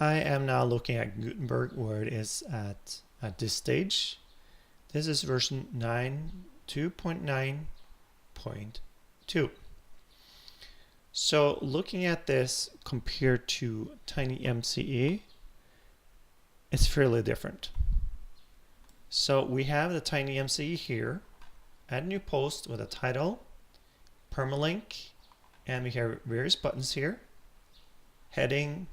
I am now looking at Gutenberg where it is at this stage. This is version 2.9.2. So looking at this compared to TinyMCE, it's fairly different. So we have the TinyMCE here, add new post with a title, permalink, and we have various buttons here, heading,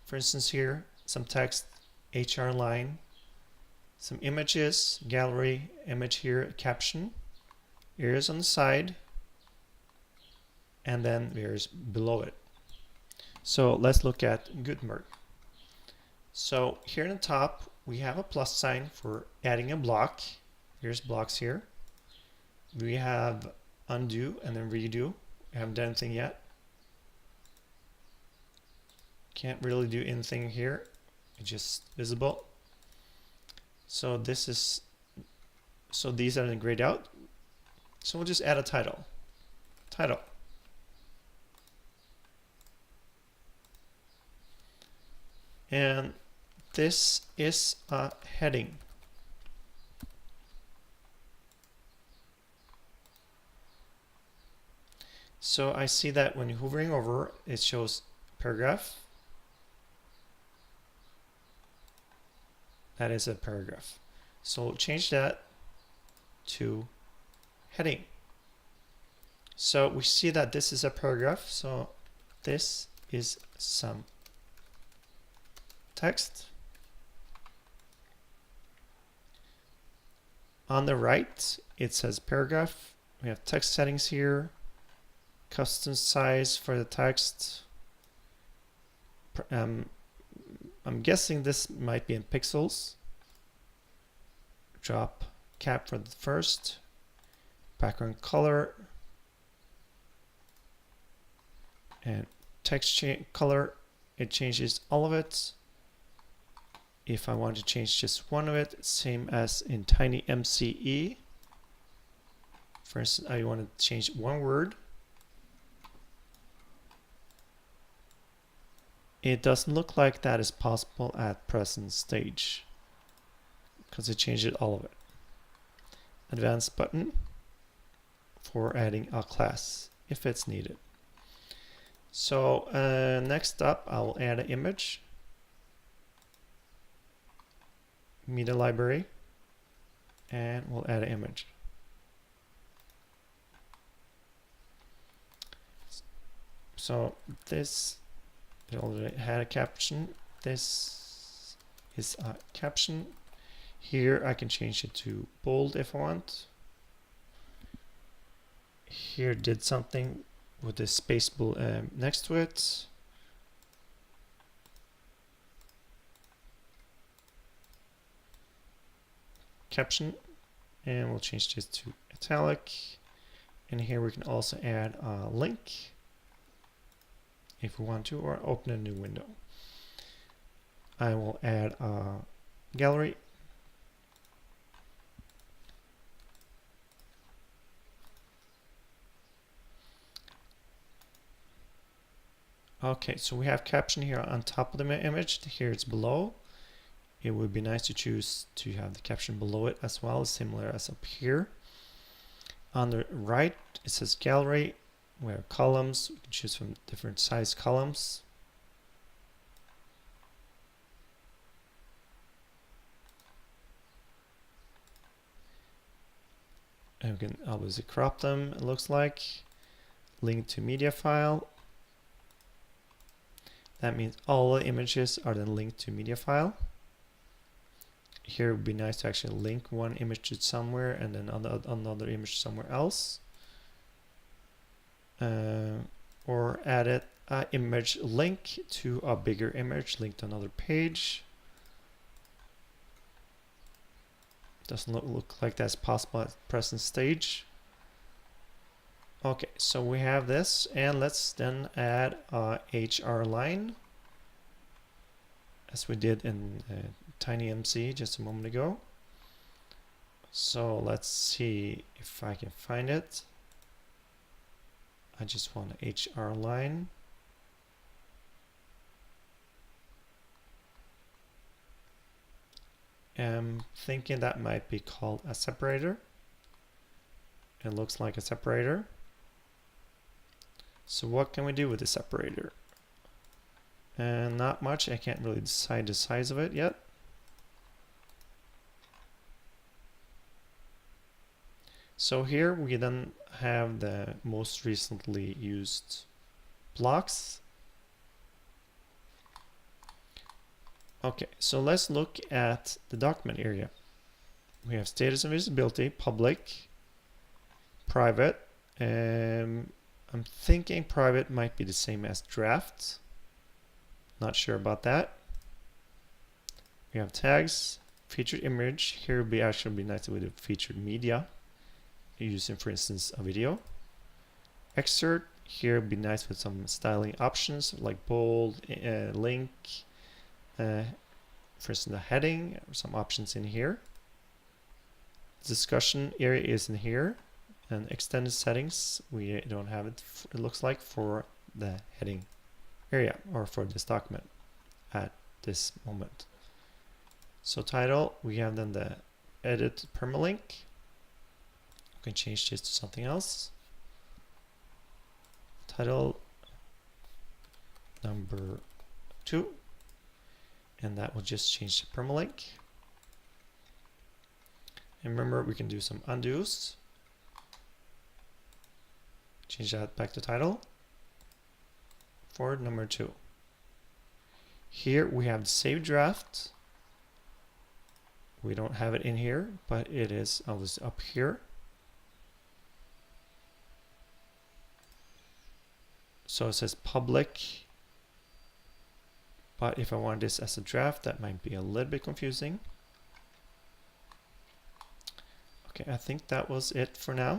for instance here, some text, HR line, some images, gallery, image here, caption, areas on the side, and then there's below it. So let's look at Gutenberg. So here in the top, we have a plus sign for adding a block. Here's blocks here. We have undo and then redo. I haven't done anything yet. Can't really do anything here. It's just visible. So these are then grayed out. So we'll just add a title. Title. And this is a heading. So I see that when you're hovering over, it shows paragraph. That is a paragraph. So we'll change that to heading. So we see that this is a paragraph. So this is some text. On the right, it says paragraph. We have text settings here, custom size for the text. I'm guessing this might be in pixels. Drop cap for the first, background color, and text color. It changes all of it. If I want to change just one of it, same as in TinyMCE. For instance, I want to change one word. It doesn't look like that is possible at present stage because it changed all of it. Advanced button for adding a class if it's needed. So next up, I'll add an image. Media library, and we'll add an image. So this already had a caption. This is a caption. Here I can change it to bold if I want. Here did something with the space next to it. Caption, and we'll change this to italic, and here we can also add a link if we want to, or open a new window. I will add a gallery, okay, so we have caption here on top of the image. Here it's below. It would be nice to choose to have the caption below it as well, similar as up here. On the right, it says gallery. We have columns. We can choose from different size columns. And we can obviously crop them, it looks like. Link to media file. That means all the images are then linked to media file. Here it would be nice to actually link one image to somewhere and then another image somewhere else. Or add an image link to a bigger image, link to another page. Doesn't look like that's possible at present stage. Okay, so we have this, and let's then add a HR line, as we did in TinyMC just a moment ago. So let's see if I can find it. I just want an HR line. am thinking that might be called a separator. It looks like a separator. So what can we do with the separator? And not much. I can't really decide the size of it yet. So here we then have the most recently used blocks. Okay, so let's look at the document area. We have status and visibility, public, private. I'm thinking private might be the same as draft. Not sure about that. We have tags, featured image. Here would be actually be nice with a featured media, using for instance a video. Excerpt, here would be nice with some styling options like bold, link, for instance a heading, or some options in here. Discussion area is in here, and extended settings we don't have it, it looks like, for the heading area or for this document at this moment. So title, we have then the edit permalink. We can change this to something else. Title number 2, and that will just change the permalink. And remember, we can do some undos. Change that back to title for number 2. Here we have save draft. We don't have it in here, but it is always up here. So it says public, but if I want this as a draft, that might be a little bit confusing. Okay, I think that was it for now.